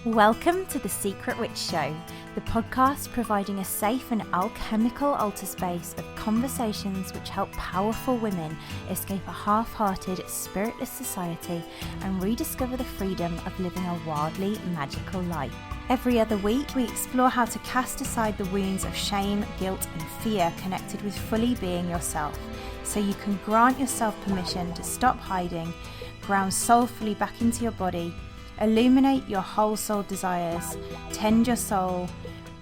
Welcome to The Secret Witch Show, the podcast providing a safe and alchemical altar space of conversations which help powerful women escape a half-hearted, spiritless society and rediscover the freedom of living a wildly magical life. Every other week, we explore how to cast aside the wounds of shame, guilt, and fear connected with fully being yourself, so you can grant yourself permission to stop hiding, ground soulfully back into your body, illuminate your whole soul desires, tend your soul,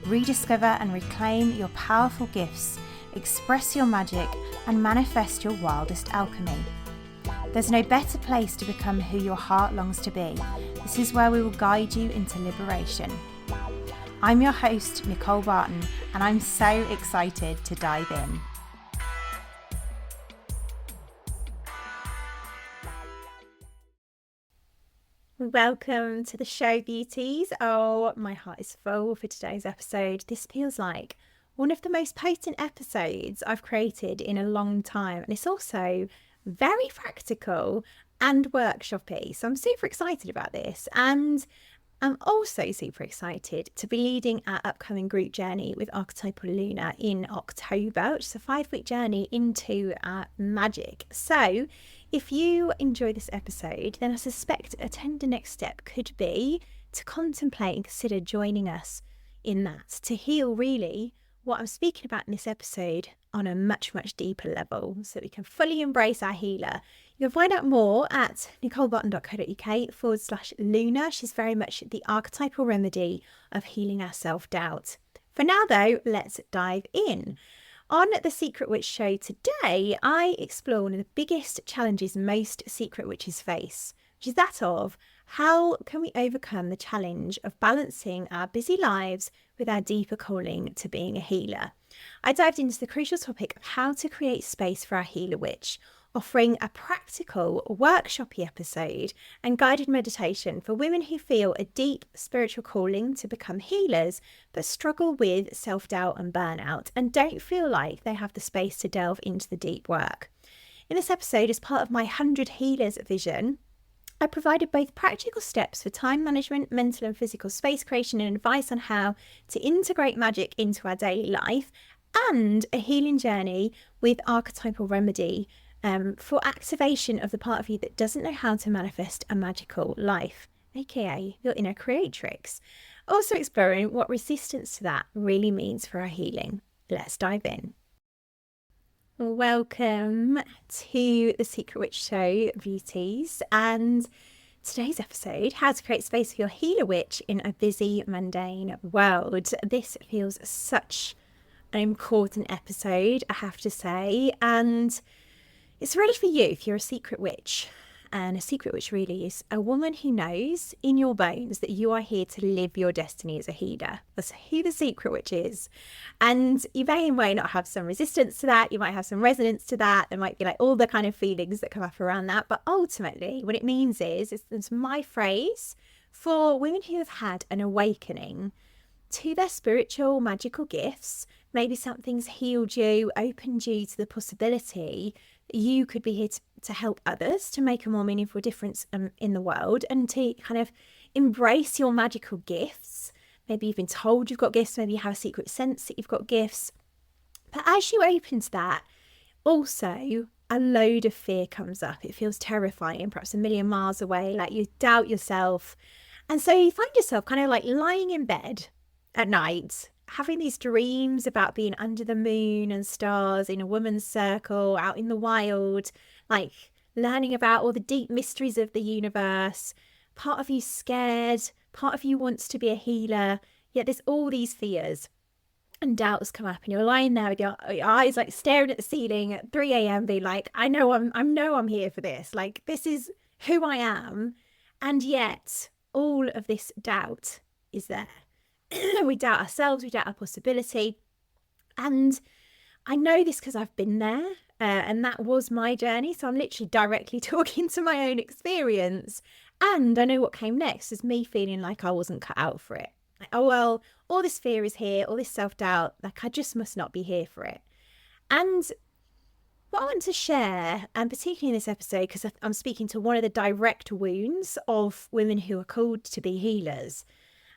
rediscover and reclaim your powerful gifts, express your magic, and manifest your wildest alchemy. There's no better place to become who your heart longs to be. This is where we will guide you into liberation. I'm your host, Nicole Barton, and I'm so excited to dive in. Welcome to the show, beauties. Oh, my heart is full for today's episode. This feels like one of the most potent episodes I've created in a long time, and it's also very practical and workshopy. So I'm super excited about this, and I'm also super excited to be leading our upcoming group journey with Archetypal Luna in October, which is a 5-week journey into magic. So if you enjoy this episode, then I suspect a tender next step could be to contemplate and consider joining us in that, to heal really what I'm speaking about in this episode on a much, much deeper level, so that we can fully embrace our healer. You can find out more at nicolebarton.co.uk/Luna. She's very much the archetypal remedy of healing our self-doubt. For now though, let's dive in. On The Secret Witch Show today, I explore one of the biggest challenges most secret witches face, which is that of how can we overcome the challenge of balancing our busy lives with our deeper calling to being a healer. I dived into the crucial topic of how to create space for our healer witch, offering a practical workshopy episode and guided meditation for women who feel a deep spiritual calling to become healers but struggle with self-doubt and burnout and don't feel like they have the space to delve into the deep work. In this episode, as part of my 100 Healers vision, I provided both practical steps for time management, mental and physical space creation, and advice on how to integrate magic into our daily life, and a healing journey with Archetypal Remedy for activation of the part of you that doesn't know how to manifest a magical life, aka your inner Creatrix. Also exploring what resistance to that really means for our healing. Let's dive in. Welcome to The Secret Witch Show, beauties, and today's episode, how to create space for your healer witch in a busy, mundane world. This feels such an important episode, I have to say, and it's really for you if you're a secret witch. And a secret witch really is a woman who knows in your bones that you are here to live your destiny as a healer. That's who the secret witch is. And you may and may not have some resistance to that. You might have some resonance to that. There might be like all the kind of feelings that come up around that. But ultimately, what it means is it's my phrase for women who have had an awakening to their spiritual magical gifts. Maybe something's healed you, opened you to the possibility that you could be here to help others, to make a more meaningful difference in the world, and to kind of embrace your magical gifts. Maybe you've been told you've got gifts, maybe you have a secret sense that you've got gifts. But as you open to that, also a load of fear comes up. It feels terrifying, perhaps a million miles away, like you doubt yourself. And so you find yourself kind of like lying in bed at night, having these dreams about being under the moon and stars in a woman's circle out in the wild, like learning about all the deep mysteries of the universe. Part of you scared, part of you wants to be a healer, yet there's all these fears and doubts come up, and you're lying there with your eyes like staring at the ceiling at 3 a.m. being like, I know I'm here for this, like this is who I am. And yet all of this doubt is there. We doubt ourselves, we doubt our possibility. And I know this because I've been there, and that was my journey. So I'm literally directly talking to my own experience. And I know what came next is me feeling like I wasn't cut out for it. Like, oh, well, all this fear is here, all this self-doubt, like I just must not be here for it. And what I want to share, and particularly in this episode, because I'm speaking to one of the direct wounds of women who are called to be healers,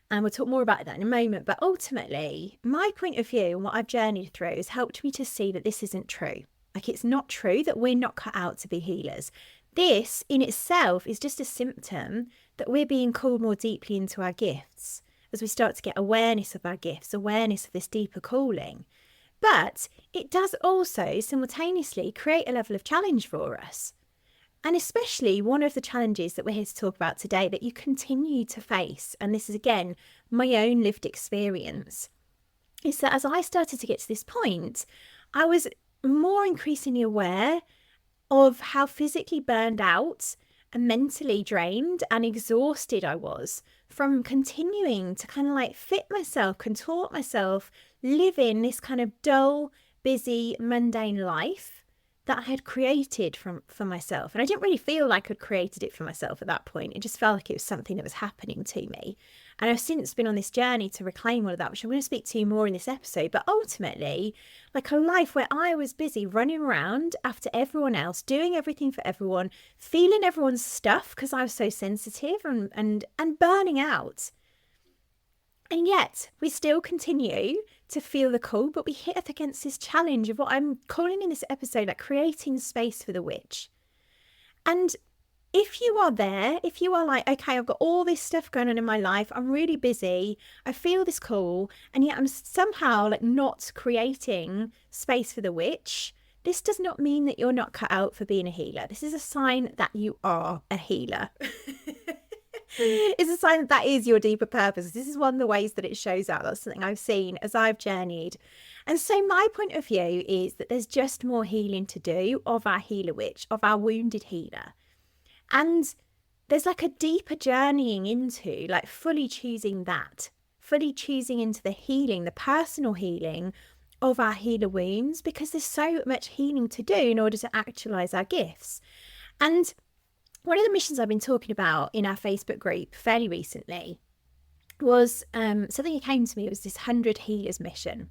And we'll talk more about that in a moment. But ultimately, my point of view and what I've journeyed through has helped me to see that this isn't true. Like, it's not true that we're not cut out to be healers. This in itself is just a symptom that we're being called more deeply into our gifts as we start to get awareness of our gifts, awareness of this deeper calling. But it does also simultaneously create a level of challenge for us. And especially one of the challenges that we're here to talk about today that you continue to face, and this is again my own lived experience, is that as I started to get to this point, I was more increasingly aware of how physically burned out and mentally drained and exhausted I was from continuing to kind of like fit myself, contort myself, live in this kind of dull, busy, mundane life that I had created for myself. And I didn't really feel like I'd created it for myself at that point. It just felt like it was something that was happening to me. And I've since been on this journey to reclaim all of that, which I'm going to speak to you more in this episode. But ultimately, like a life where I was busy running around after everyone else, doing everything for everyone, feeling everyone's stuff because I was so sensitive and burning out. And yet we still continue to feel the call, but we hit up against this challenge of what I'm calling in this episode, like creating space for the witch. And if you are there, if you are like, okay, I've got all this stuff going on in my life, I'm really busy, I feel this call, and yet I'm somehow like not creating space for the witch, this does not mean that you're not cut out for being a healer. This is a sign that you are a healer. It's a sign that is your deeper purpose. This is one of the ways that it shows out. That's something I've seen as I've journeyed. And so my point of view is that there's just more healing to do of our healer witch, of our wounded healer. And there's like a deeper journeying into like fully choosing that, fully choosing into the healing, the personal healing of our healer wounds, because there's so much healing to do in order to actualize our gifts. And one of the missions I've been talking about in our Facebook group fairly recently was something that came to me. It was this 100 Healers mission,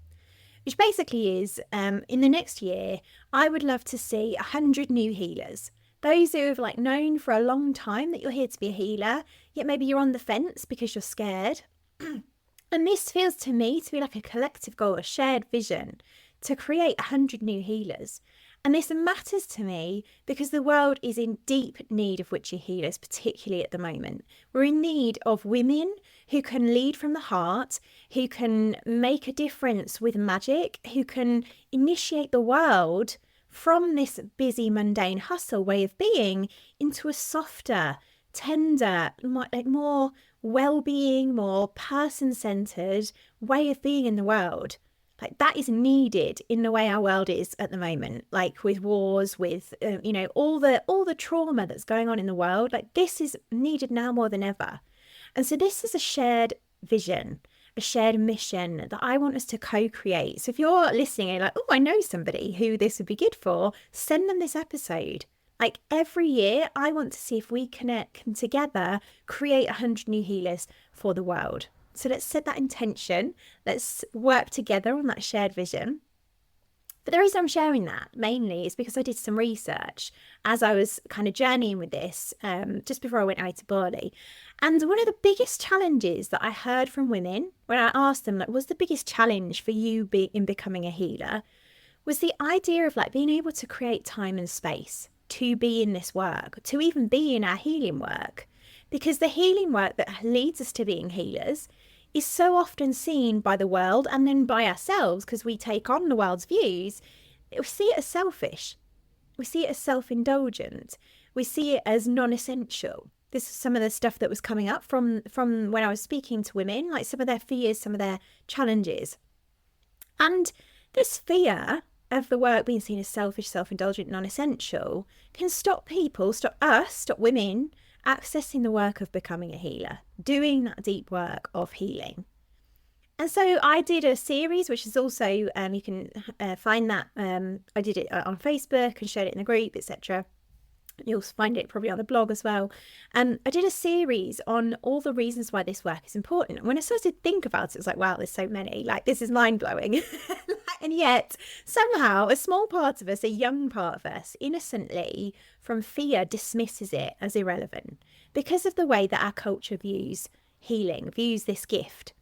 which basically is in the next year, I would love to see 100 new healers. Those who have like known for a long time that you're here to be a healer, yet maybe you're on the fence because you're scared. And this feels to me to be like a collective goal, a shared vision to create 100 new healers. And this matters to me because the world is in deep need of witchy healers, particularly at the moment. We're in need of women who can lead from the heart, who can make a difference with magic, who can initiate the world from this busy, mundane hustle way of being into a softer, tender, more well-being, more person-centered way of being in the world. Like that is needed in the way our world is at the moment, like with wars, with, all the trauma that's going on in the world. Like this is needed now more than ever. And so this is a shared vision, a shared mission that I want us to co-create. So if you're listening and you're like, oh, I know somebody who this would be good for, send them this episode. Like every year, I want to see if we can together create 100 new healers for the world. So let's set that intention. Let's work together on that shared vision. But the reason I'm sharing that mainly is because I did some research as I was kind of journeying with this just before I went out to Bali. And one of the biggest challenges that I heard from women when I asked them, like, what's the biggest challenge for you in becoming a healer, was the idea of like being able to create time and space to be in this work, to even be in our healing work. Because the healing work that leads us to being healers is so often seen by the world and then by ourselves, because we take on the world's views. We see it as selfish. We see it as self-indulgent. We see it as non-essential. This is some of the stuff that was coming up from when I was speaking to women, like some of their fears, some of their challenges. And this fear of the work being seen as selfish, self-indulgent, non-essential can stop people, stop women accessing the work of becoming a healer, doing that deep work of healing. And so I did a series, which is also, you can find that, I did it on Facebook and shared it in the group, etc. You'll find it probably on the blog as well. I did a series on all the reasons why this work is important. And when I started to think about it, it's like, wow, there's so many, like this is mind-blowing. And yet somehow a small part of us, a young part of us, innocently from fear dismisses it as irrelevant because of the way that our culture views healing, views this gift.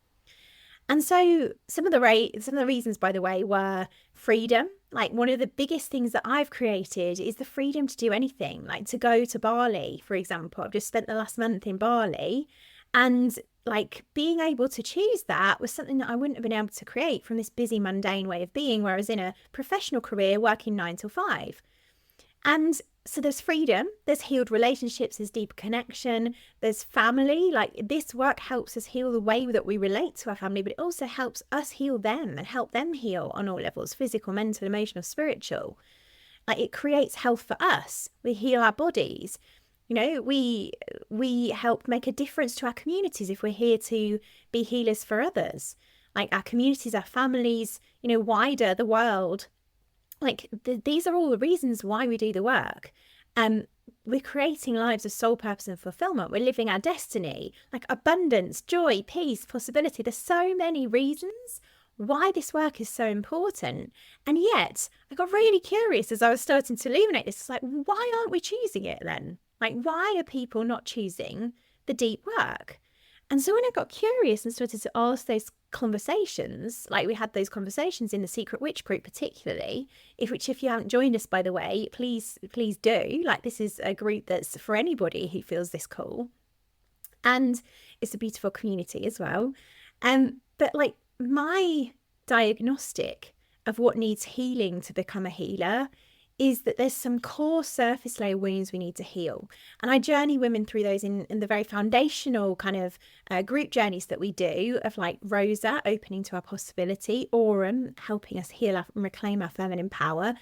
And so some of the reasons, by the way, were freedom. Like, one of the biggest things that I've created is the freedom to do anything, like to go to Bali, for example. I've just spent the last month in Bali, and like being able to choose that was something that I wouldn't have been able to create from this busy, mundane way of being, where I was in a professional career working 9 till 5. And so there's freedom, there's healed relationships, there's deep connection, there's family. Like, this work helps us heal the way that we relate to our family, but it also helps us heal them and help them heal on all levels: physical, mental, emotional, spiritual. Like, it creates health for us. We heal our bodies. You know, we help make a difference to our communities if we're here to be healers for others. Like, our communities, our families, you know, wider, the world. Like, these are all the reasons why we do the work. We're creating lives of soul purpose and fulfillment. We're living our destiny, like abundance, joy, peace, possibility. There's so many reasons why this work is so important. And yet I got really curious as I was starting to illuminate this. It's like, why aren't we choosing it then? Like, why are people not choosing the deep work? And so when I got curious and started to ask those conversations, like we had those conversations in the Secret Witch group particularly, which if you haven't joined us, by the way, please do. Like, this is a group that's for anybody who feels this call. And it's a beautiful community as well. But like, my diagnostic of what needs healing to become a healer is that there's some core surface layer wounds we need to heal. And I journey women through those in the very foundational kind of group journeys that we do, of like Rosa, opening to our possibility, Aurum, helping us heal and reclaim our feminine power.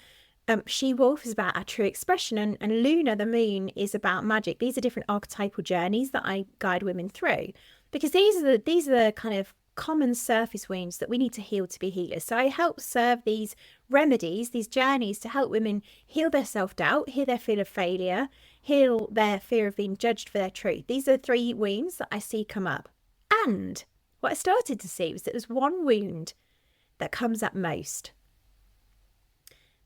She-Wolf is about our true expression, and Luna, the moon, is about magic. These are different archetypal journeys that I guide women through, because these are the kind of common surface wounds that we need to heal to be healers. So I help serve these remedies, these journeys, to help women heal their self-doubt, heal their fear of failure, heal their fear of being judged for their truth. These are 3 wounds that I see come up. And what I started to see was that there's one wound that comes up most.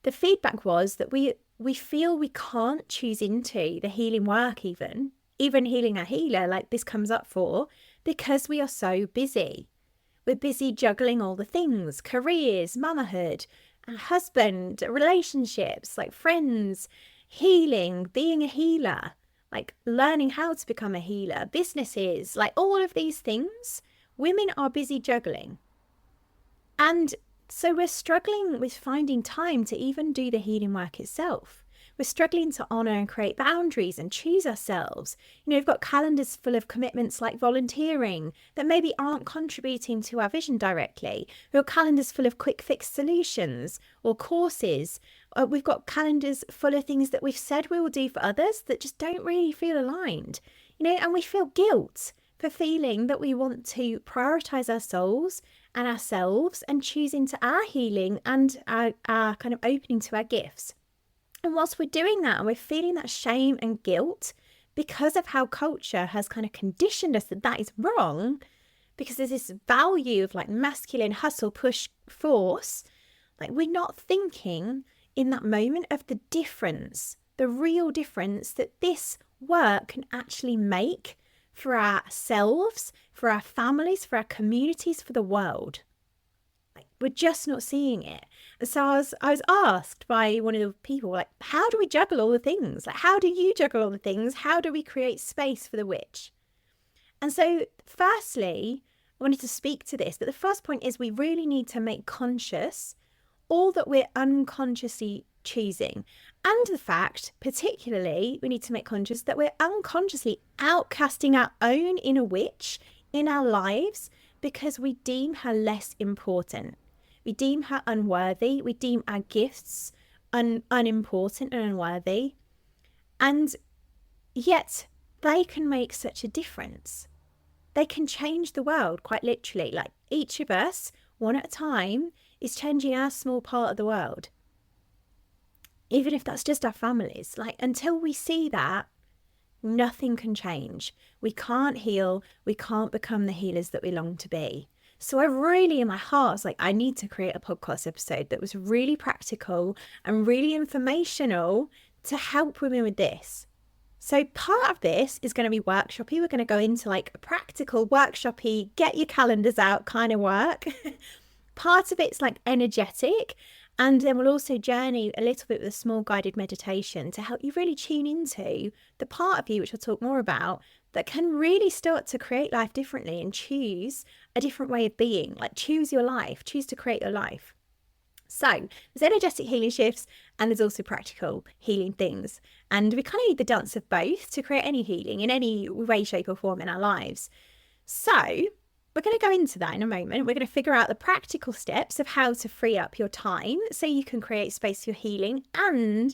The feedback was that we feel we can't choose into the healing work, even healing a healer, like this comes up for, because we are so busy. We're busy juggling all the things: careers, motherhood, a husband, relationships, like friends, healing, being a healer, like learning how to become a healer, businesses, like all of these things women are busy juggling. And so we're struggling with finding time to even do the healing work itself. We're struggling to honour and create boundaries and choose ourselves. You know, we've got calendars full of commitments like volunteering that maybe aren't contributing to our vision directly. We've got calendars full of quick fix solutions or courses. We've got calendars full of things that we've said we will do for others that just don't really feel aligned. You know, and we feel guilt for feeling that we want to prioritise our souls and ourselves and choose into our healing and our kind of opening to our gifts. And whilst we're doing that and we're feeling that shame and guilt because of how culture has kind of conditioned us that is wrong, because there's this value of like masculine hustle, push, force, like we're not thinking in that moment of the difference, the real difference that this work can actually make for ourselves, for our families, for our communities, for the world. We're just not seeing it. So I was asked by one of the people, like, how do we juggle all the things? Like, how do you juggle all the things? How do we create space for the witch? And so firstly, I wanted to speak to this, but the first point is we really need to make conscious all that we're unconsciously choosing. And the fact, particularly, we need to make conscious that we're unconsciously outcasting our own inner witch in our lives because we deem her less important. We deem her unworthy. We deem our gifts unimportant and unworthy. And yet they can make such a difference. They can change the world, quite literally. Like, each of us, one at a time, is changing our small part of the world. Even if that's just our families. Like, until we see that, nothing can change. We can't heal. We can't become the healers that we long to be. So I really, in my heart, was like, I need to create a podcast episode that was really practical and really informational to help women with this. So part of this is going to be workshopy. We're going to go into like a practical workshopy, get your calendars out kind of work. Part of it's like energetic. And then we'll also journey a little bit with a small guided meditation to help you really tune into the part of you, which I'll talk more about, that can really start to create life differently and choose a different way of being. Like choose your life, choose to create your life. So there's energetic healing shifts and there's also practical healing things. And we kind of need the dance of both to create any healing in any way, shape or form in our lives. So we're going to go into that in a moment. We're going to figure out the practical steps of how to free up your time so you can create space for your healing. And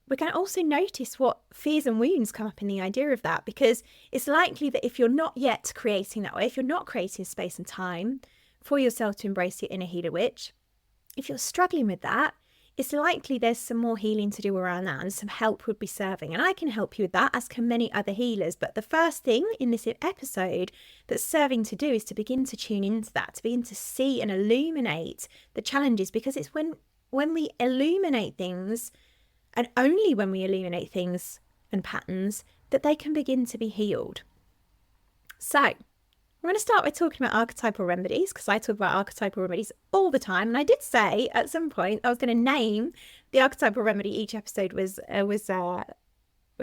we're going to also notice what fears and wounds come up in the idea of that, because it's likely that if you're not yet creating that way, if you're not creating space and time for yourself to embrace your inner healer witch, if you're struggling with that, it's likely there's some more healing to do around that and some help would be serving. And I can help you with that, as can many other healers. But the first thing in this episode that's serving to do is to begin to tune into that, to begin to see and illuminate the challenges, because it's when we illuminate things, and only when we illuminate things and patterns, that they can begin to be healed. So I'm going to start by talking about archetypal remedies, because I talk about archetypal remedies all the time. And I did say at some point I was going to name the archetypal remedy each episode was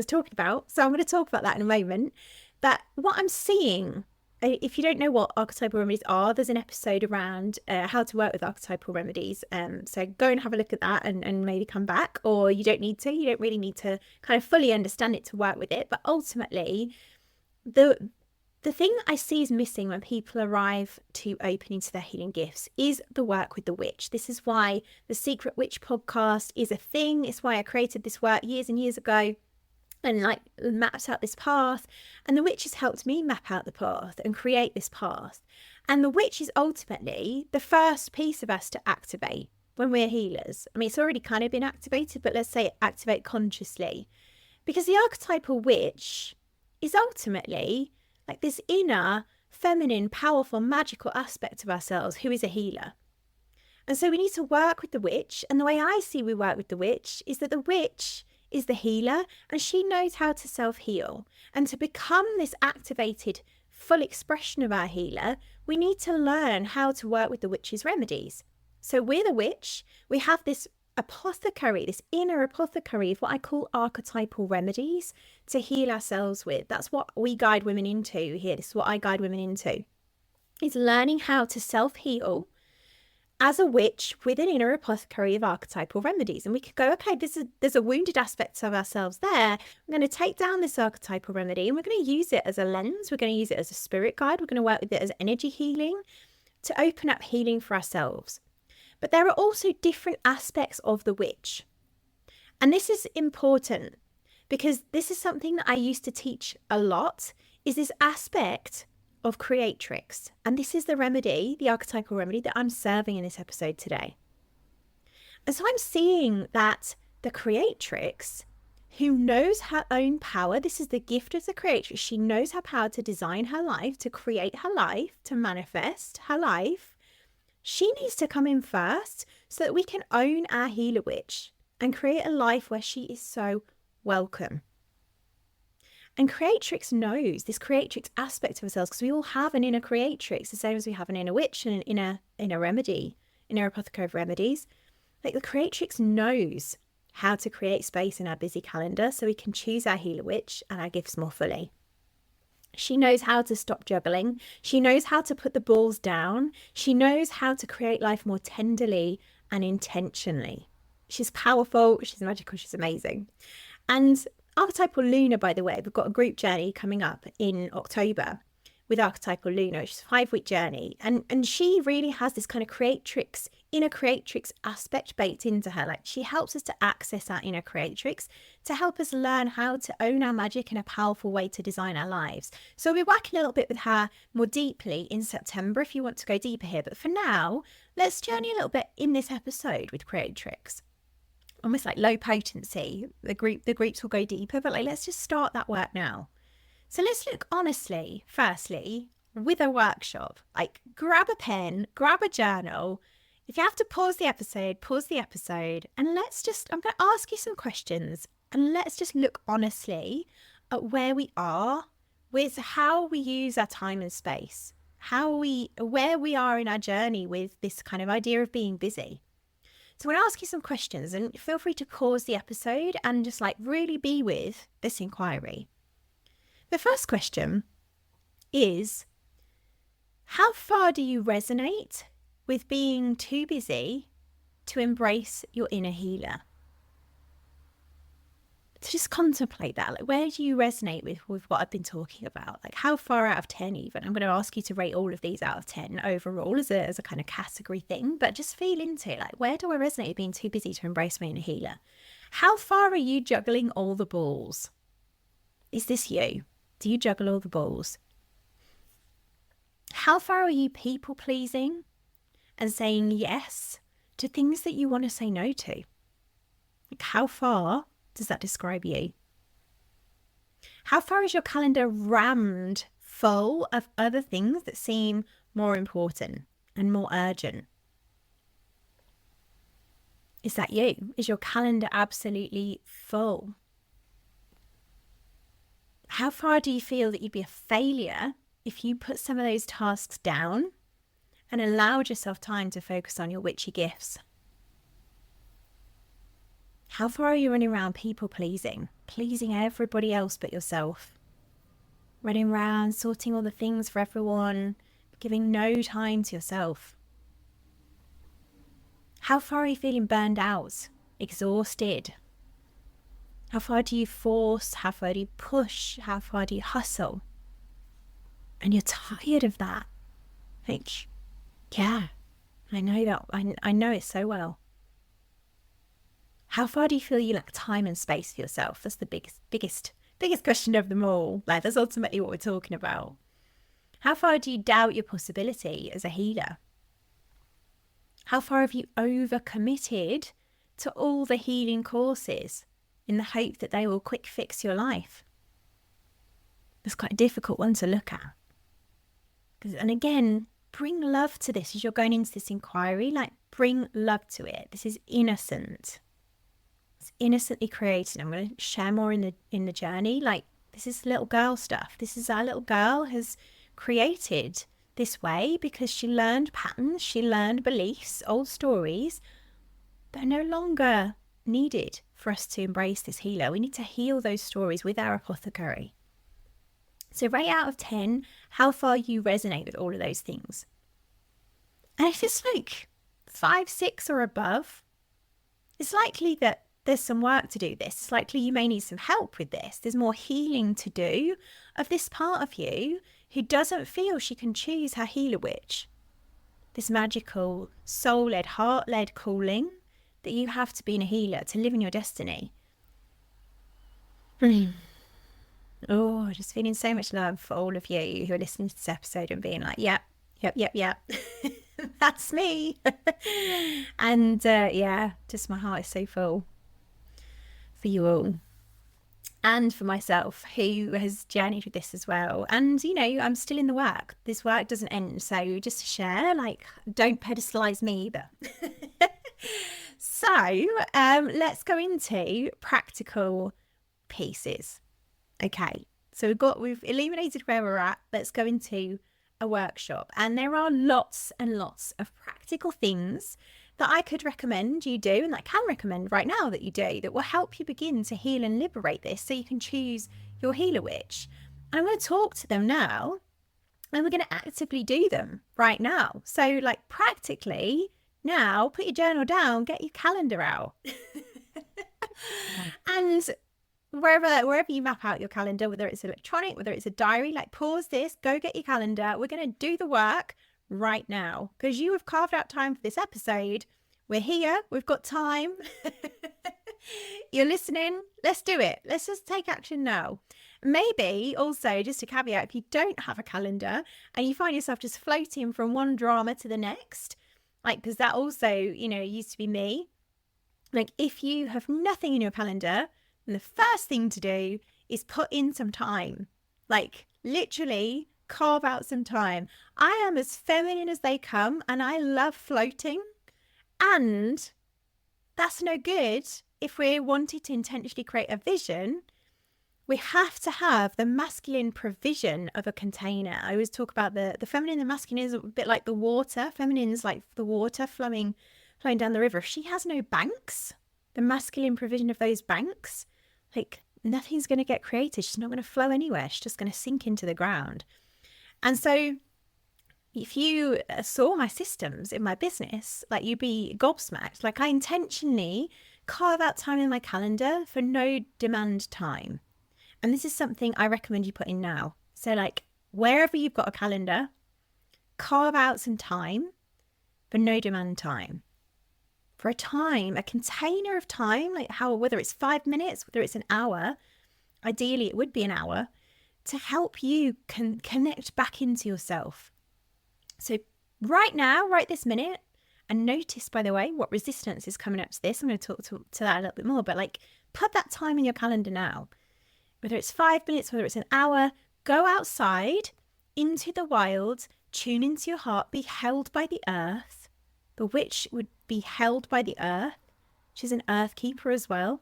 talking about. So I'm going to talk about that in a moment. But what I'm seeing, if you don't know what archetypal remedies are, there's an episode around how to work with archetypal remedies. So go and have a look at that and maybe come back, or you don't need to. You don't really need to kind of fully understand it to work with it. But ultimately, the thing I see is missing when people arrive to opening to their healing gifts is the work with the witch. This is why the Secret Witch podcast is a thing. It's why I created this work years and years ago and like mapped out this path. And the witch has helped me map out the path and create this path. And the witch is ultimately the first piece of us to activate when we're healers. I mean, it's already kind of been activated, but let's say activate consciously. Because the archetypal witch is ultimately like this inner, feminine, powerful, magical aspect of ourselves who is a healer. And so we need to work with the witch. And the way I see we work with the witch is that the witch is the healer and she knows how to self-heal. And to become this activated, full expression of our healer, we need to learn how to work with the witch's remedies. So we're the witch. We have this apothecary, this inner apothecary of what I call archetypal remedies to heal ourselves with. That's what we guide women into here. This is what I guide women into, is learning how to self-heal as a witch with an inner apothecary of archetypal remedies. And we could go, okay, there's a wounded aspect of ourselves there. I'm going to take down this archetypal remedy and we're going to use it as a lens. We're going to use it as a spirit guide. We're going to work with it as energy healing to open up healing for ourselves. But there are also different aspects of the witch. And this is important because this is something that I used to teach a lot, is this aspect of Creatrix. And this is the remedy, the archetypal remedy that I'm serving in this episode today. And so I'm seeing that the Creatrix, who knows her own power, this is the gift of the Creatrix, she knows her power to design her life, to create her life, to manifest her life. She needs to come in first so that we can own our healer witch and create a life where she is so welcome. And Creatrix knows this Creatrix aspect of ourselves, because we all have an inner Creatrix, the same as we have an inner witch and an inner remedy, inner apothecary of remedies. Like the Creatrix knows how to create space in our busy calendar so we can choose our healer witch and our gifts more fully. She knows how to stop juggling. She knows how to put the balls down. She knows how to create life more tenderly and intentionally. She's powerful, she's magical, she's amazing. And Archetypal Luna, by the way, we've got a group journey coming up in October with Archetypal Luna, which is a 5-week journey. And she really has this kind of Creatrix, inner Creatrix aspect baked into her. Like she helps us to access our inner Creatrix to help us learn how to own our magic in a powerful way to design our lives. So we're working a little bit with her more deeply in September if you want to go deeper here. But for now, let's journey a little bit in this episode with Creatrix. Almost like low potency. The groups will go deeper, but like let's just start that work now. So let's look honestly, firstly, with a workshop. Like grab a pen, grab a journal. If you have to pause the episode, and I'm going to ask you some questions, and let's just look honestly at where we are with how we use our time and space, where we are in our journey with this kind of idea of being busy. So I'm going to ask you some questions, and feel free to pause the episode and just like really be with this inquiry. The first question is, how far do you resonate with being too busy to embrace your inner healer? To just contemplate that. Like, where do you resonate with what I've been talking about? Like, how far out of 10 even? I'm going to ask you to rate all of these out of 10 overall as a kind of category thing, but just feel into it. Like, where do I resonate with being too busy to embrace my inner healer? How far are you juggling all the balls? Is this you? Do you juggle all the balls? How far are you people pleasing and saying yes to things that you want to say no to? Like, how far does that describe you? How far is your calendar rammed full of other things that seem more important and more urgent? Is that you? Is your calendar absolutely full? How far do you feel that you'd be a failure if you put some of those tasks down and allowed yourself time to focus on your witchy gifts? How far are you running around people pleasing everybody else but yourself? Running around, sorting all the things for everyone, giving no time to yourself. How far are you feeling burned out, exhausted? How far do you force? How far do you push? How far do you hustle? And you're tired of that. Like, yeah, I know that. I know it so well. How far do you feel you lack time and space for yourself? That's the biggest question of them all. Like, that's ultimately what we're talking about. How far do you doubt your possibility as a healer? How far have you overcommitted to all the healing courses in the hope that they will quick fix your life? It's quite a difficult one to look at. And again, bring love to this as you're going into this inquiry. Like, bring love to it. This is innocent. It's innocently created. I'm going to share more in the journey. Like, this is little girl stuff. This is our little girl has created this way because she learned patterns, she learned beliefs, old stories that are no longer needed for us to embrace this healer. We need to heal those stories with our apothecary. So rate out of 10 how far you resonate with all of those things. And if it's like 5, 6 or above, it's likely that there's some work to do this. It's likely you may need some help with this. There's more healing to do of this part of you who doesn't feel she can choose her healer witch. This magical, soul-led, heart-led calling that you have to be a healer, to live in your destiny. Oh, just feeling so much love for all of you who are listening to this episode and being like, yep. That's me. And yeah, just my heart is so full for you all. And for myself, who has journeyed with this as well. And, you know, I'm still in the work. This work doesn't end. So just to share, like, don't pedestalize me either. So let's go into practical pieces. Okay, so we've illuminated where we're at. Let's go into a workshop. And there are lots and lots of practical things that I could recommend you do, and that I can recommend right now that you do, that will help you begin to heal and liberate this so you can choose your healer witch. And I'm going to talk to them now, and we're going to actively do them right now. So, like, practically now, put your journal down, get your calendar out. And wherever you map out your calendar, whether it's electronic, whether it's a diary, like, pause this, go get your calendar. We're going to do the work right now because you have carved out time for this episode. We're here, we've got time. You're listening, let's do it. Let's just take action now. Maybe also, just a caveat, if you don't have a calendar and you find yourself just floating from one drama to the next, like, because that also, you know, used to be me. Like, if you have nothing in your calendar, then the first thing to do is put in some time. Like, literally carve out some time. I am as feminine as they come, and I love floating. And that's no good if we're wanting to intentionally create a vision we have to have the masculine provision of a container. I always talk about the feminine and the masculine is a bit like the water. Feminine is like the water flowing down the river. If she has no banks, the masculine provision of those banks, like nothing's going to get created. She's not going to flow anywhere. She's just going to sink into the ground. And so if you saw my systems in my business, like you'd be gobsmacked. Like I intentionally carve out time in my calendar for no demand time. And this is something I recommend you put in now. So like wherever you've got a calendar, carve out some time for no demand time. For a time, a container of time, like whether it's 5 minutes, whether it's an hour, ideally it would be an hour, to help you connect back into yourself. So right now, right this minute, and notice, by the way, what resistance is coming up to this. I'm going to talk to that a little bit more, but like put that time in your calendar now. Whether it's 5 minutes, whether it's an hour, go outside into the wild, tune into your heart, be held by the earth. The witch would be held by the earth. She's an earth keeper as well.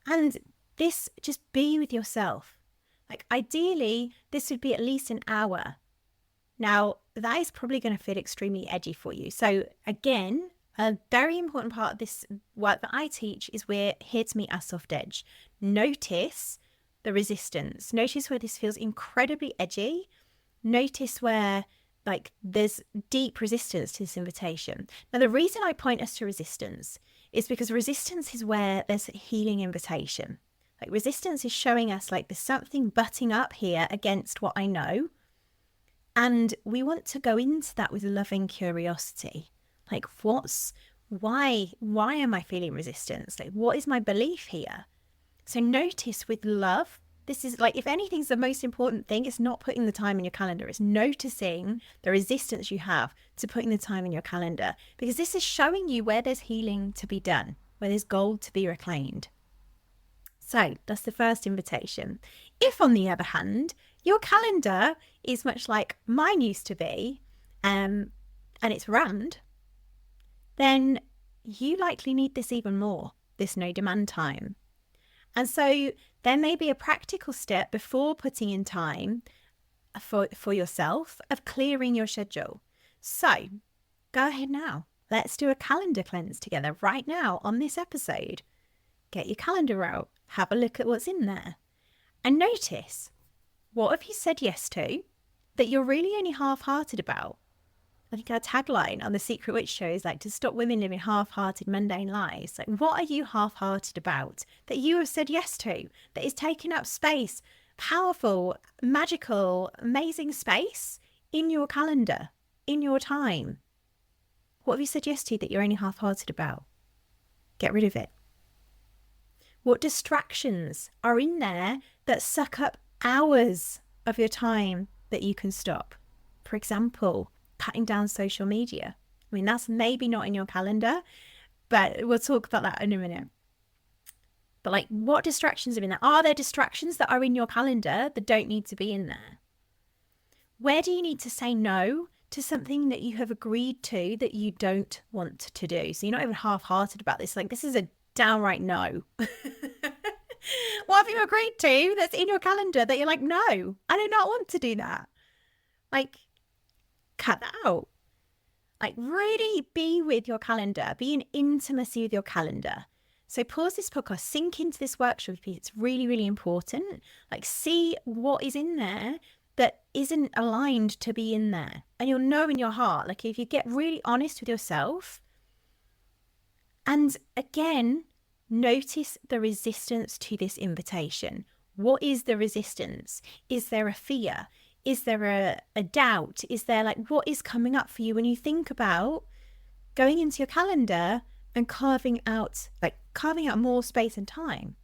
And this, just be with yourself. Like ideally, this would be at least an hour. Now, that is probably going to feel extremely edgy for you. So again, a very important part of this work that I teach is we're here to meet our soft edge. Notice the resistance. Notice where this feels incredibly edgy. Notice where like there's deep resistance to this invitation. Now, the reason I point us to resistance is because resistance is where there's a healing invitation. Like resistance is showing us like there's something butting up here against what I know. And we want to go into that with loving curiosity. Like why am I feeling resistance? Like what is my belief here? So notice with love, this is like, if anything's the most important thing, it's not putting the time in your calendar. It's noticing the resistance you have to putting the time in your calendar, because this is showing you where there's healing to be done, where there's gold to be reclaimed. So that's the first invitation. If on the other hand, your calendar is much like mine used to be, and it's rammed, then you likely need this even more, this no demand time. And so there may be a practical step before putting in time for yourself of clearing your schedule. So go ahead now. Let's do a calendar cleanse together right now on this episode. Get your calendar out. Have a look at what's in there. And notice, what have you said yes to that you're really only half-hearted about? I think our tagline on the Secret Witch Show is like, to stop women living half-hearted, mundane lives. Like, what are you half-hearted about that you have said yes to, that is taking up space, powerful, magical, amazing space in your calendar, in your time? What have you said yes to that you're only half-hearted about? Get rid of it. What distractions are in there that suck up hours of your time that you can stop? For example, cutting down social media. I mean, that's maybe not in your calendar, but we'll talk about that in a minute. But like, what distractions are in there? Are there distractions that are in your calendar that don't need to be in there? Where do you need to say no to something that you have agreed to that you don't want to do? So you're not even half-hearted about this. Like, this is a downright no. What have you agreed to that's in your calendar that you're like, no, I do not want to do that? Like, cut that out. Like, really be with your calendar, be in intimacy with your calendar. So pause this podcast, sink into this workshop piece. It's really, really important. Like, see what is in there that isn't aligned to be in there. And you'll know in your heart, like, if you get really honest with yourself, and again, notice the resistance to this invitation. What is the resistance? Is there a fear? Is there a doubt? Is there like, what is coming up for you when you think about going into your calendar and carving out more space and time?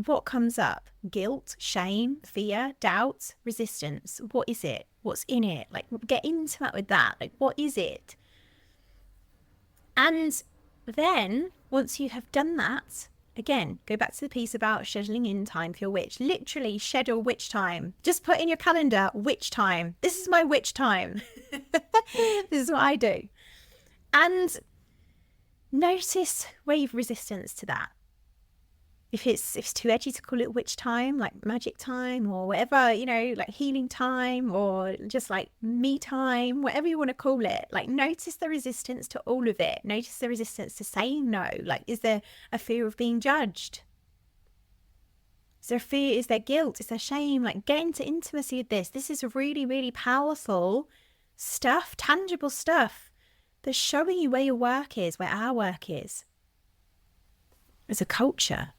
What comes up? Guilt, shame, fear, doubt, resistance. What is it? What's in it? Like, get intimate with that. Like, what is it? And then once you have done that, again, go back to the piece about scheduling in time for your witch. Literally schedule witch time. Just put in your calendar, witch time. This is my witch time. This is what I do. And notice wave resistance to that. if it's too edgy to call it witch time, like magic time or whatever, you know, like healing time or just like me time, whatever you want to call it, like notice the resistance to all of it. Notice the resistance to saying no. Like, is there a fear of being judged? Is there fear? Is there guilt? Is there shame? Like, get into intimacy with this. This is really, really powerful stuff, tangible stuff that's showing you where your work is, where our work is as a culture.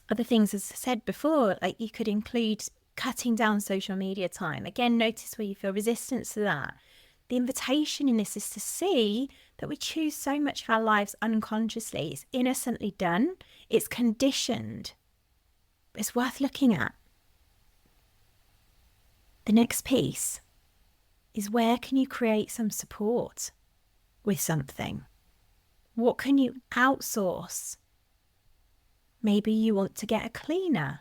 Other things, as I said before, like you could include cutting down social media time. Again, notice where you feel resistance to that. The invitation in this is to see that we choose so much of our lives unconsciously. It's innocently done. It's conditioned. It's worth looking at. The next piece is, where can you create some support with something? What can you outsource? Maybe you want to get a cleaner.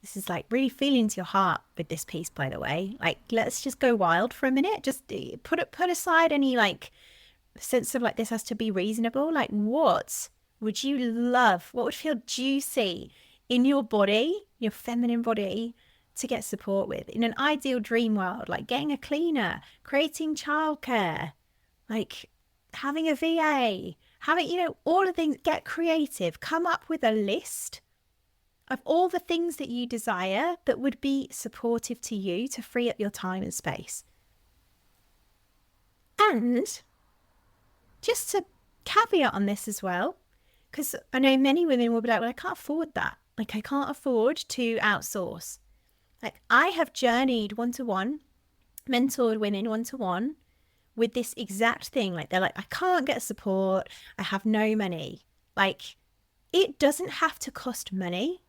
This is like really feeling to your heart with this piece, by the way. Like, let's just go wild for a minute. Just put aside any like sense of like this has to be reasonable. Like, what would you love? What would feel juicy in your body, your feminine body, to get support with? In an ideal dream world, like getting a cleaner, creating childcare, like having a VA, having, you know, all the things. Get creative. Come up with a list of all the things that you desire that would be supportive to you to free up your time and space. And just to caveat on this as well, because I know many women will be like, well, I can't afford that. Like, I can't afford to outsource. Like, I have journeyed one-to-one, mentored women one-to-one with this exact thing. Like, they're like, I can't get support. I have no money. Like, it doesn't have to cost money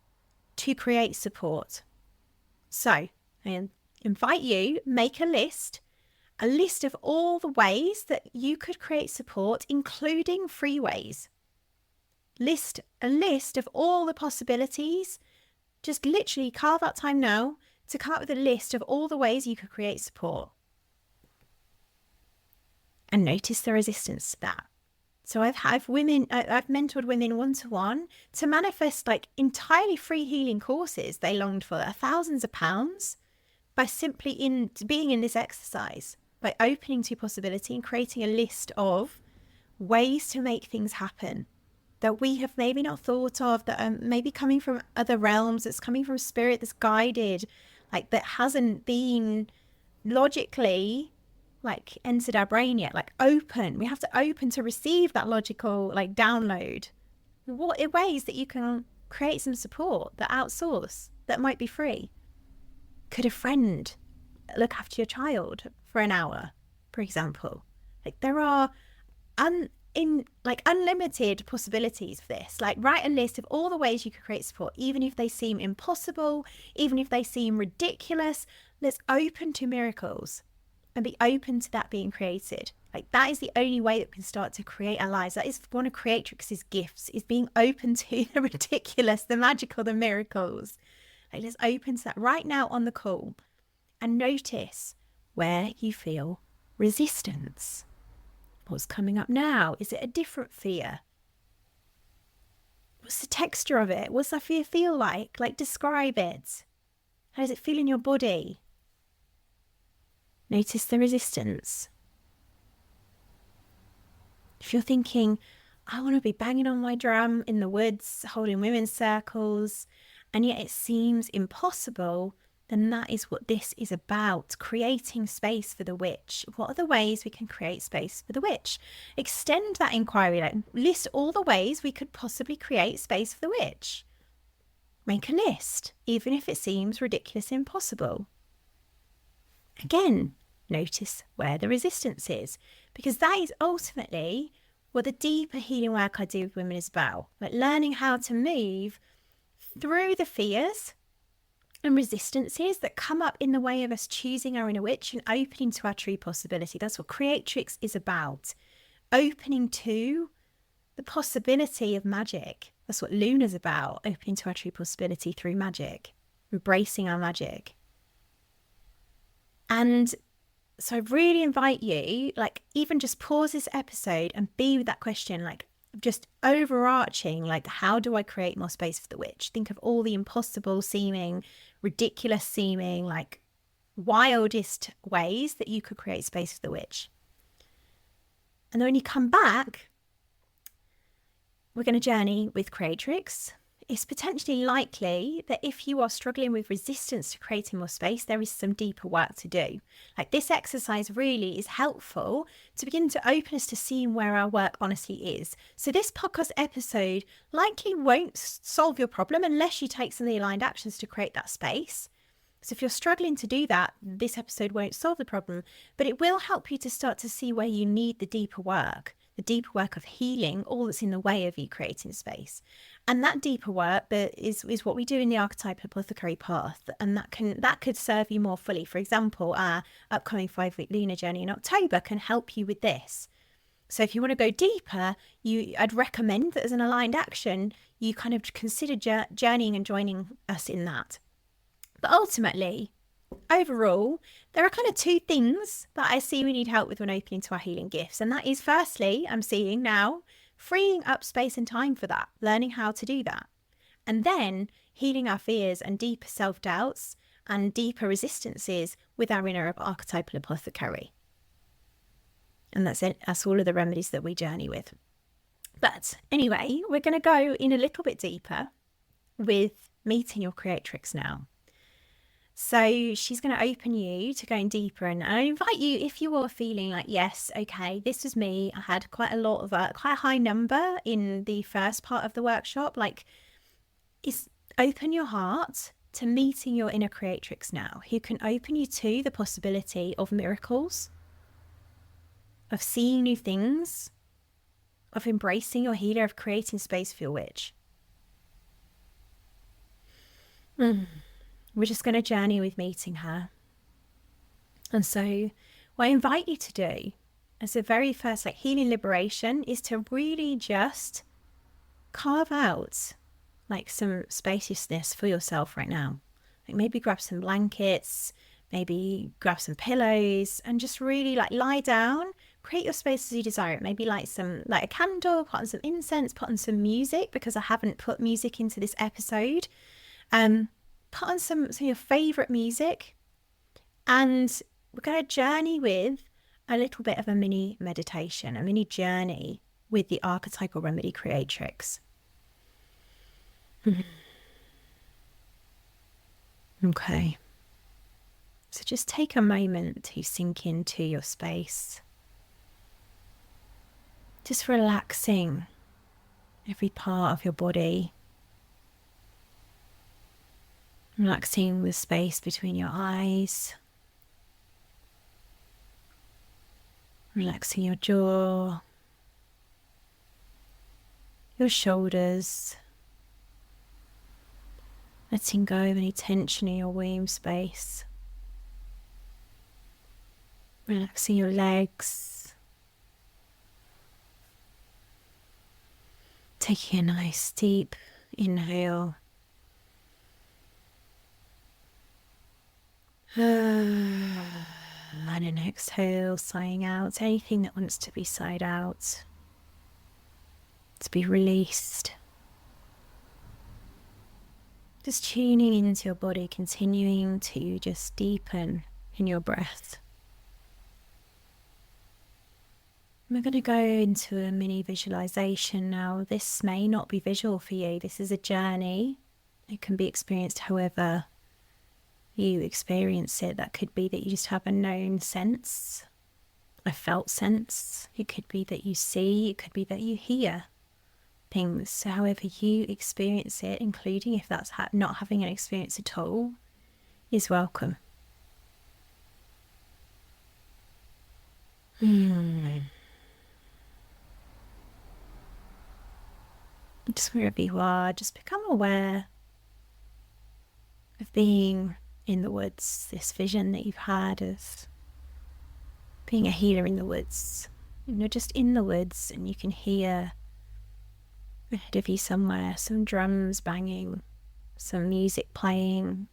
to create support. So I invite you, make a list of all the ways that you could create support, including free ways. A list of all the possibilities. Just literally carve out time now to come up with a list of all the ways you could create support. And notice the resistance to that. So I've mentored women one-to-one to manifest like entirely free healing courses they longed for, thousands of pounds, by simply being in this exercise, by opening to possibility and creating a list of ways to make things happen that we have maybe not thought of, that are maybe coming from other realms, that's coming from spirit, that's guided, like that hasn't been logically like entered our brain yet. Like, open. We have to open to receive that logical like download. What are ways that you can create some support, that outsource, that might be free? Could a friend look after your child for an hour, for example? Like, there are unlimited possibilities for this. Like, write a list of all the ways you could create support, even if they seem impossible, even if they seem ridiculous. Let's open to miracles and be open to that being created. Like, that is the only way that we can start to create our lives. That is one of Creatrix's gifts, is being open to the ridiculous, the magical, the miracles. Like, let's open to that right now on the call and notice where you feel resistance. What's coming up now? Is it a different fear? What's the texture of it? What's that fear feel like? Like, describe it. How does it feel in your body? Notice the resistance. If you're thinking, I want to be banging on my drum in the woods, holding women's circles, and yet it seems impossible, then that is what this is about, creating space for the witch. What are the ways we can create space for the witch? Extend that inquiry, like list all the ways we could possibly create space for the witch. Make a list, even if it seems ridiculous and impossible. Again, notice where the resistance is, because that is ultimately what the deeper healing work I do with women is about. Like, learning how to move through the fears and resistances that come up in the way of us choosing our inner witch and opening to our true possibility. That's what Creatrix is about. Opening to the possibility of magic. That's what Luna's about. Opening to our true possibility through magic. Embracing our magic. And so I really invite you, like, even just pause this episode and be with that question. Like, just overarching, like, how do I create more space for the witch? Think of all the impossible seeming, ridiculous seeming, like wildest ways that you could create space for the witch. And then when you come back, we're going to journey with Creatrix. It's potentially likely that if you are struggling with resistance to creating more space, there is some deeper work to do. Like, this exercise really is helpful to begin to open us to seeing where our work honestly is. So this podcast episode likely won't solve your problem unless you take some of the aligned actions to create that space. So if you're struggling to do that, this episode won't solve the problem, but it will help you to start to see where you need the deeper work of healing all that's in the way of you creating space. And that deeper work is what we do in the Archetypal Apothecary path, and that could serve you more fully. For example, our upcoming 5-week lunar journey in October can help you with this. So if you want to go deeper, I'd recommend that as an aligned action, you kind of consider journeying and joining us in that. But ultimately, overall, there are kind of two things that I see we need help with when opening to our healing gifts. And that is, firstly, I'm seeing now, freeing up space and time for that, learning how to do that. And then healing our fears and deeper self-doubts and deeper resistances with our inner archetypal apothecary. And that's it. That's all of the remedies that we journey with. But anyway, we're going to go in a little bit deeper with meeting your Creatrix now. So she's going to open you to going deeper, and I invite you, if you are feeling like, yes, okay, this was me. I had quite a high number in the first part of the workshop. Like, open your heart to meeting your inner Creatrix now, who can open you to the possibility of miracles, of seeing new things, of embracing your healer, of creating space for your witch. We're just going to journey with meeting her. And so what I invite you to do as the very first healing liberation is to really just carve out some spaciousness for yourself right now. Like, maybe grab some blankets, maybe grab some pillows, and just really lie down, create your space as you desire it. Maybe light a candle, put on some incense, put on some music, because I haven't put music into this episode. Put on some of your favourite music, and we're going to journey with a little bit of a mini meditation, a mini journey with the Archetypal Remedy Creatrix. Okay. So just take a moment to sink into your space. Just relaxing every part of your body. Relaxing the space between your eyes. Relaxing your jaw, your shoulders. Letting go of any tension in your womb space. Relaxing your legs. Taking a nice deep inhale. And an exhale, sighing out anything that wants to be sighed out, to be released. Just tuning into your body, continuing to just deepen in your breath. We're going to go into a mini visualization now. This may not be visual for you. This is a journey. It can be experienced however you experience it. That could be that you just have a known sense, a felt sense. It could be that you see, it could be that you hear things. So however you experience it, including if that's not having an experience at all, is welcome. Just wherever you are, just become aware of being in the woods, this vision that you've had of being a healer in the woods. You're just in the woods, and you can hear ahead of you somewhere some drums banging, some music playing,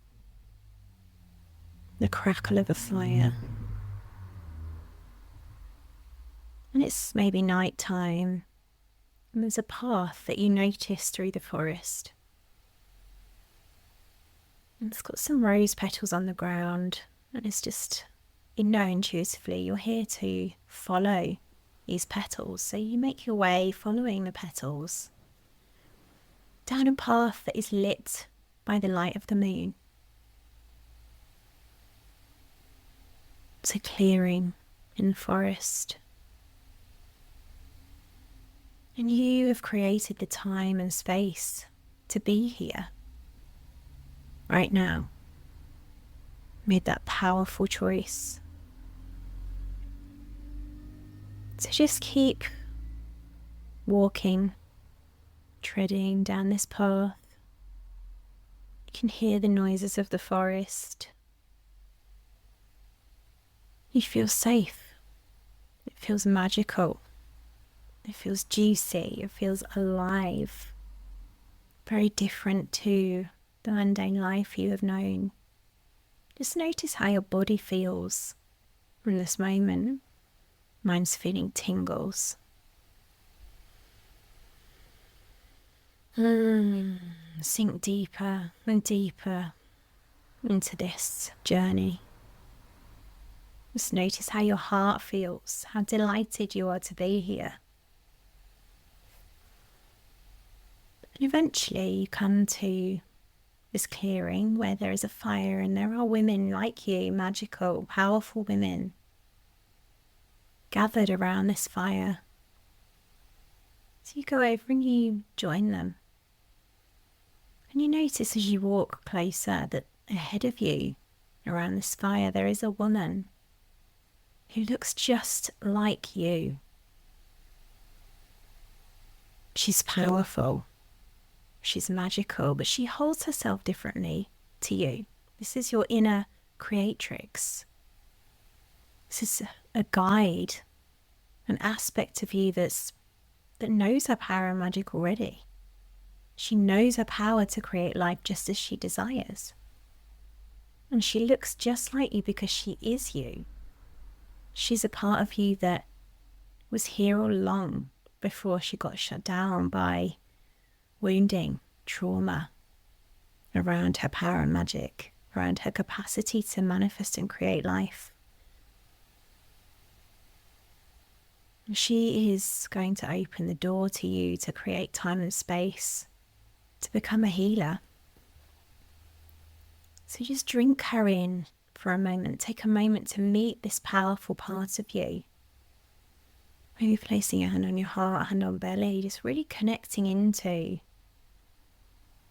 the crackle of a fire. And it's maybe night time, And there's a path that you notice through the forest. And it's got some rose petals on the ground, and it's just, you know, intuitively you're here to follow these petals. So you make your way following the petals down a path that is lit by the light of the moon. It's a clearing in the forest. And you have created the time and space to be here, right now. Made that powerful choice. So just keep walking, treading down this path. You can hear the noises of the forest. You feel safe. It feels magical. It feels juicy. It feels alive. Very different to the mundane life you have known. Just notice how your body feels from this moment. Mine's feeling tingles. Sink deeper and deeper into this journey. Just notice how your heart feels, how delighted you are to be here. And eventually you come to this clearing where there is a fire and there are women like you, magical, powerful women, gathered around this fire. So you go over and you join them. And you notice as you walk closer that ahead of you, around this fire, there is a woman who looks just like you. She's powerful. She's magical, but she holds herself differently to you. This is your inner creatrix. This is a guide, an aspect of you that knows her power and magic already. She knows her power to create life just as she desires. And she looks just like you because she is you. She's a part of you that was here all along before she got shut down by wounding, trauma around her power and magic, around her capacity to manifest and create life. She is going to open the door to you to create time and space, to become a healer. So just drink her in for a moment. Take a moment to meet this powerful part of you. Maybe placing your hand on your heart, hand on belly, just really connecting into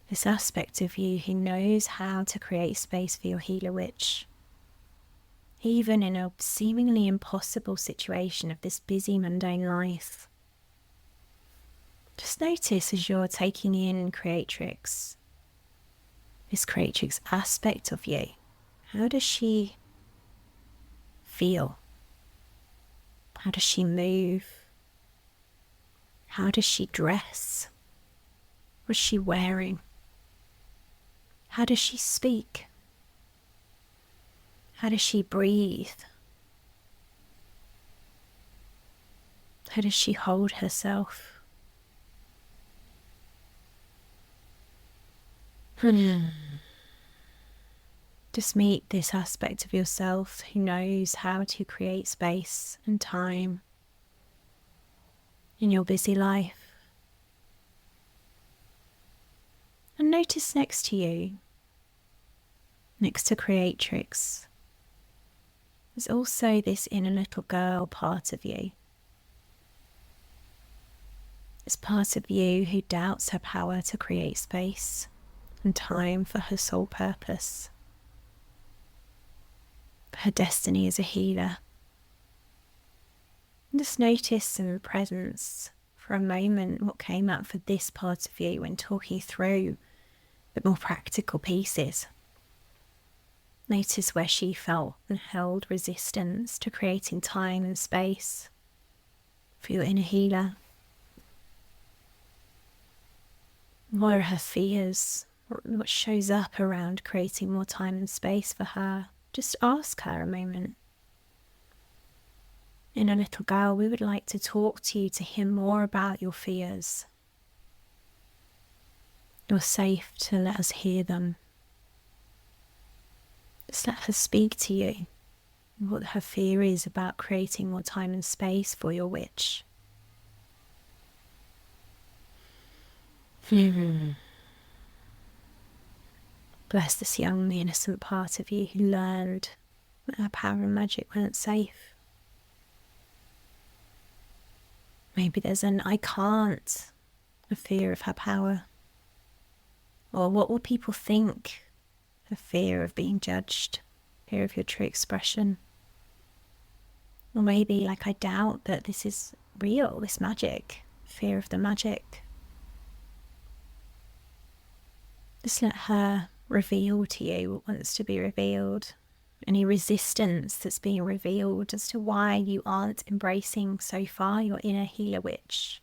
this aspect of you who knows how to create space for your healer witch. Even in a seemingly impossible situation of this busy, mundane life. Just notice as you're taking in Creatrix, this Creatrix aspect of you. How does she feel? How does she move? How does she dress? What's she wearing? How does she speak? How does she breathe? How does she hold herself? Just meet this aspect of yourself who knows how to create space and time in your busy life. And notice next to you, next to Creatrix, there's also this inner little girl part of you. It's part of you who doubts her power to create space and time for her soul purpose, for her destiny as a healer. And just notice in the presence for a moment what came up for this part of you when talking through the more practical pieces. Notice where she felt and held resistance to creating time and space for your inner healer. What are her fears? What shows up around creating more time and space for her? Just ask her a moment. Inner little girl, we would like to talk to you to hear more about your fears. You're safe to let us hear them. Just let her speak to you what her fear is about creating more time and space for your witch. Bless this young, innocent part of you who learned that her power and magic weren't safe. Maybe there's an I can't, a fear of her power. Or what will people think? A fear of being judged, fear of your true expression. Or maybe, like, I doubt that this is real, this magic, fear of the magic. Just let her reveal to you what wants to be revealed. Any resistance that's being revealed as to why you aren't embracing so far your inner healer witch.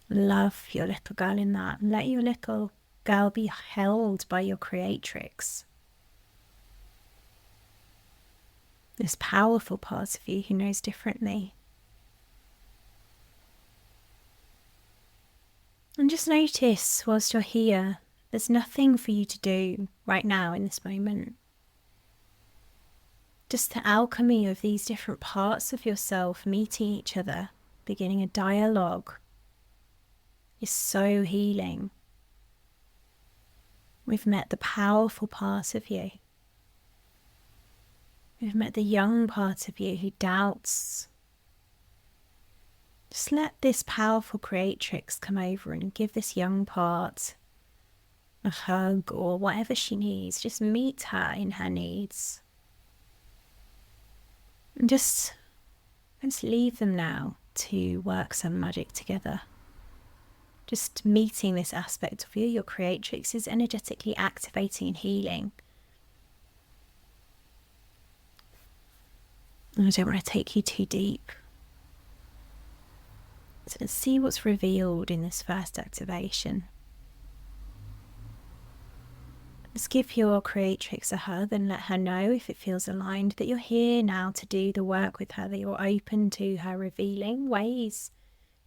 Love your little girl in that. Let your little girl be held by your Creatrix. This powerful part of you who knows differently. And just notice whilst you're here, there's nothing for you to do right now in this moment. Just the alchemy of these different parts of yourself meeting each other, beginning a dialogue, is so healing. We've met the powerful part of you. We've met the young part of you who doubts. Just let this powerful Creatrix come over and give this young part a hug or whatever she needs. Just meet her in her needs. And just let's leave them now to work some magic together. Just meeting this aspect of you, your Creatrix, is energetically activating and healing. And I don't want to take you too deep. So let's see what's revealed in this first activation. Let's give your Creatrix a hug and let her know, if it feels aligned, that you're here now to do the work with her, that you're open to her revealing ways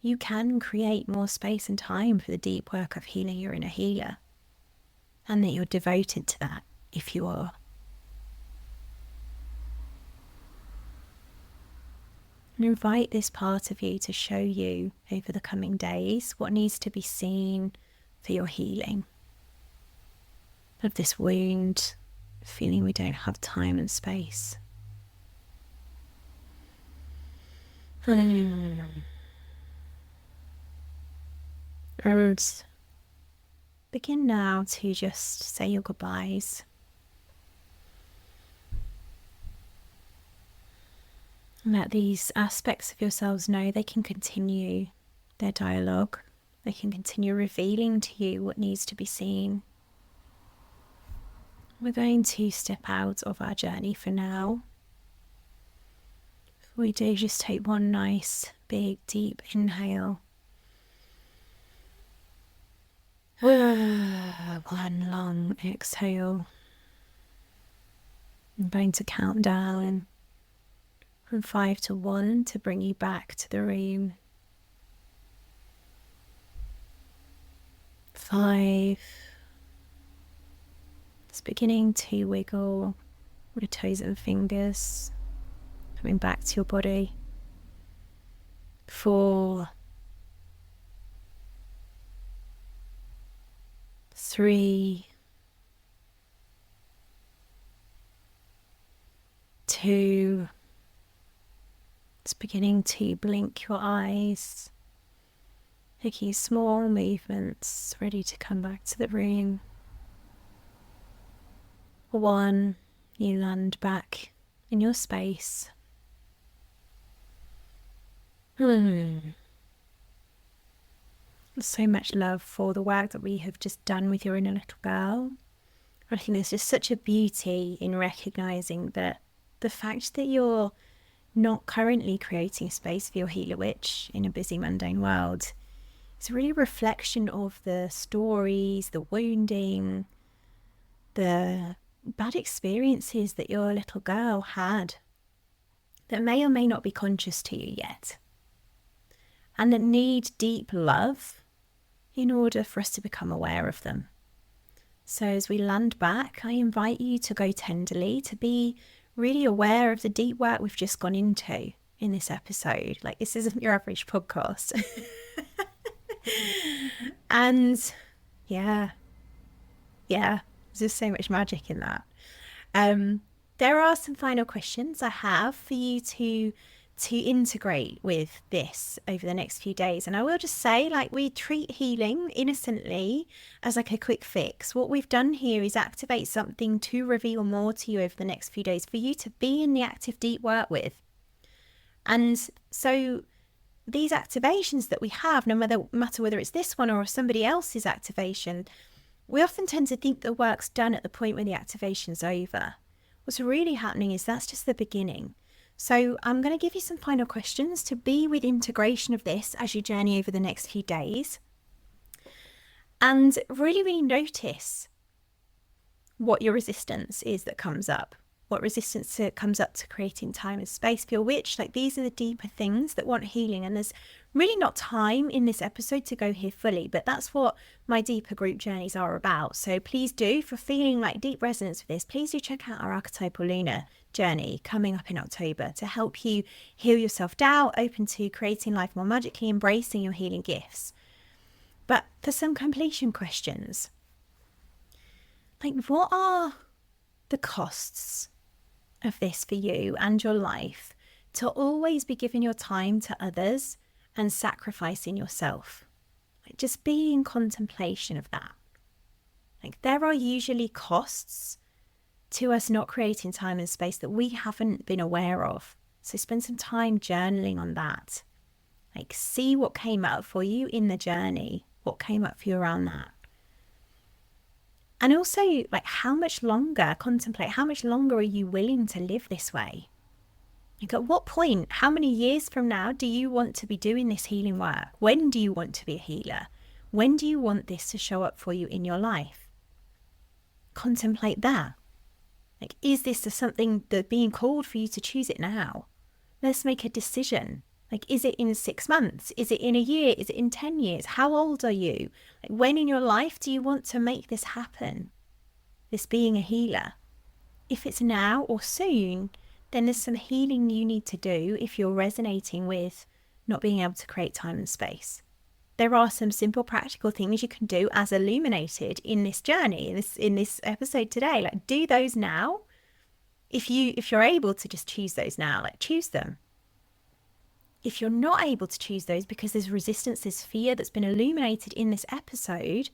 you can create more space and time for the deep work of healing your inner healer, and that you're devoted to that if you are. And invite this part of you to show you over the coming days what needs to be seen for your healing of this wound, feeling we don't have time and space. And begin now to just say your goodbyes. Let these aspects of yourselves know they can continue their dialogue. They can continue revealing to you what needs to be seen. We're going to step out of our journey for now. Before we do, just take one nice, big, deep inhale. One long exhale. I'm going to count down from 5 to 1 to bring you back to the room. 5. It's beginning to wiggle with the toes and fingers, coming back to your body. 4. 3. 2. It's beginning to blink your eyes, making small movements, ready to come back to the room. 1. You land back in your space. So much love for the work that we have just done with your inner little girl. I think there's just such a beauty in recognizing that the fact that you're not currently creating space for your healer witch in a busy, mundane world is really a reflection of the stories, the wounding, the bad experiences that your little girl had that may or may not be conscious to you yet, and that need deep love in order for us to become aware of them. So as we land back, I invite you to go tenderly, to be really aware of the deep work we've just gone into in this episode. Like, this isn't your average podcast. And yeah, there's just so much magic in that. There are some final questions I have for you to integrate with this over the next few days. And I will just say, like, we treat healing innocently as like a quick fix. What we've done here is activate something to reveal more to you over the next few days for you to be in the active deep work with. And so these activations that we have, no matter whether it's this one or somebody else's activation, we often tend to think the work's done at the point when the activation's over. What's really happening is that's just the beginning. So I'm going to give you some final questions to be with integration of this as you journey over the next few days. And really, really notice what your resistance is that comes up. What resistance comes up to creating time and space for your witch. Like, these are the deeper things that want healing. And there's really not time in this episode to go here fully, but that's what my deeper group journeys are about. So please do, for feeling like deep resonance with this, please do check out our Archetypal Lunar journey coming up in October to help you heal your self-doubt, open to creating life more magically, embracing your healing gifts. But for some completion questions, like, what are the costs of this for you and your life, to always be giving your time to others and sacrificing yourself? Like, just be in contemplation of that. Like, there are usually costs to us not creating time and space that we haven't been aware of. So spend some time journaling on that. Like, see what came up for you in the journey, what came up for you around that. And also, like, how much longer, contemplate, how much longer are you willing to live this way? Like, at what point, how many years from now do you want to be doing this healing work? When do you want to be a healer? When do you want this to show up for you in your life? Contemplate that. Like, is this something that's being called for you to choose it now? Let's make a decision. Like, is it in 6 months? Is it in a year? Is it in 10 years? How old are you? Like, when in your life do you want to make this happen? This being a healer. If it's now or soon, then there's some healing you need to do if you're resonating with not being able to create time and space. There are some simple practical things you can do as illuminated in this journey, in this episode today. Like, do those now. If you're able to just choose those now, like, choose them. If you're not able to choose those because there's resistance, there's fear that's been illuminated in this episode,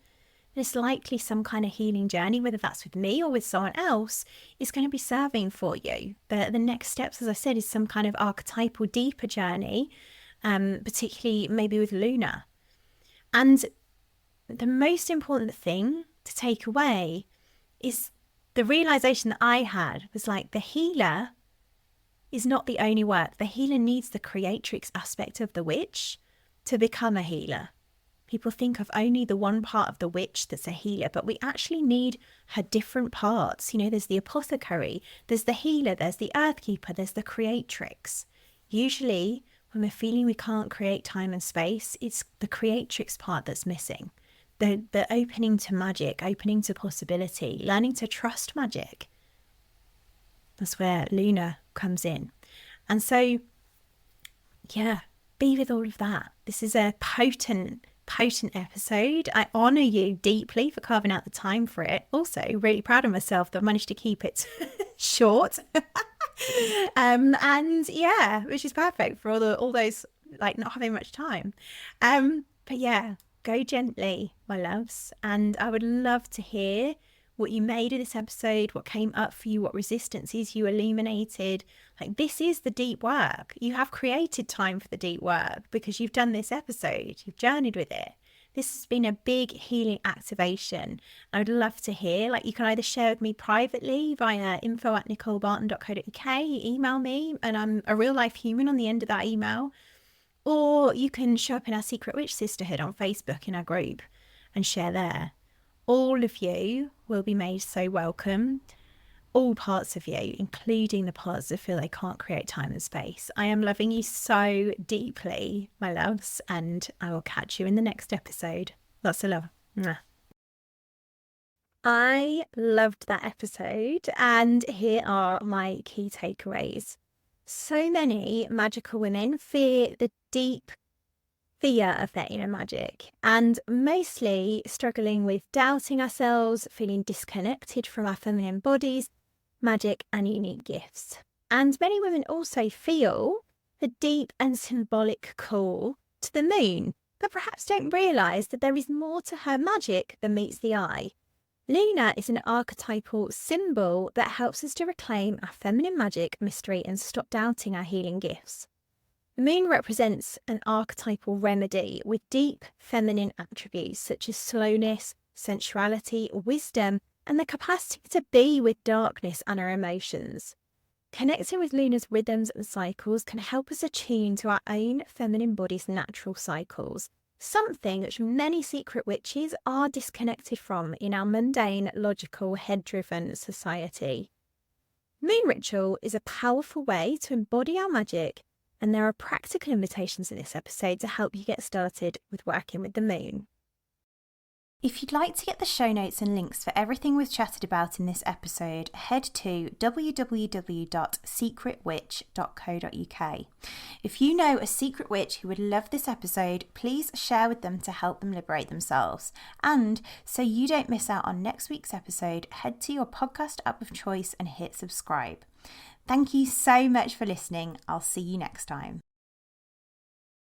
then it's likely some kind of healing journey, whether that's with me or with someone else, is going to be serving for you. The next steps, as I said, is some kind of archetypal deeper journey, particularly maybe with Luna. And the most important thing to take away is the realization that I had was, like, the healer is not the only work. The healer needs the creatrix aspect of the witch to become a healer. People think of only the one part of the witch that's a healer, but we actually need her different parts. You know, there's the apothecary, there's the healer, there's the earthkeeper, there's the creatrix. Usually, when we're feeling we can't create time and space, it's the creatrix part that's missing. The opening to magic, opening to possibility, learning to trust magic. That's where Luna comes in. And so, yeah, be with all of that. This is a potent episode. I honour you deeply for carving out the time for it. Also, really proud of myself that I managed to keep it short. And yeah, which is perfect for all those, like, not having much time. But yeah, go gently, my loves. And I would love to hear what you made of this episode, what came up for you, what resistances you illuminated. Like, this is the deep work. You have created time for the deep work because you've done this episode. You've journeyed with it. This has been a big healing activation. I would love to hear, like, you can either share with me privately via info@nicolebarton.co.uk, email me, and I'm a real life human on the end of that email, or you can show up in our Secret Witch Sisterhood on Facebook in our group and share there. All of you will be made so welcome. all parts of you, including the parts that feel they can't create time and space. I am loving you so deeply, my loves, and I will catch you in the next episode. Lots of love. Mwah. I loved that episode, and here are my key takeaways. So many magical women fear the deep fear of their inner magic, and mostly struggling with doubting ourselves, feeling disconnected from our feminine bodies, magic and unique gifts. And many women also feel the deep and symbolic call to the moon, but perhaps don't realise that there is more to her magic than meets the eye. Luna is an archetypal symbol that helps us to reclaim our feminine magic, mystery, and stop doubting our healing gifts. The moon represents an archetypal remedy with deep feminine attributes such as slowness, sensuality, wisdom, and the capacity to be with darkness and our emotions. Connecting with Luna's rhythms and cycles can help us attune to our own feminine body's natural cycles, something which many secret witches are disconnected from in our mundane, logical, head-driven society. Moon ritual is a powerful way to embody our magic, and there are practical invitations in this episode to help you get started with working with the moon. If you'd like to get the show notes and links for everything we've chatted about in this episode, head to www.secretwitch.co.uk. If you know a secret witch who would love this episode, please share with them to help them liberate themselves. And so you don't miss out on next week's episode, head to your podcast app of choice and hit subscribe. Thank you so much for listening. I'll see you next time.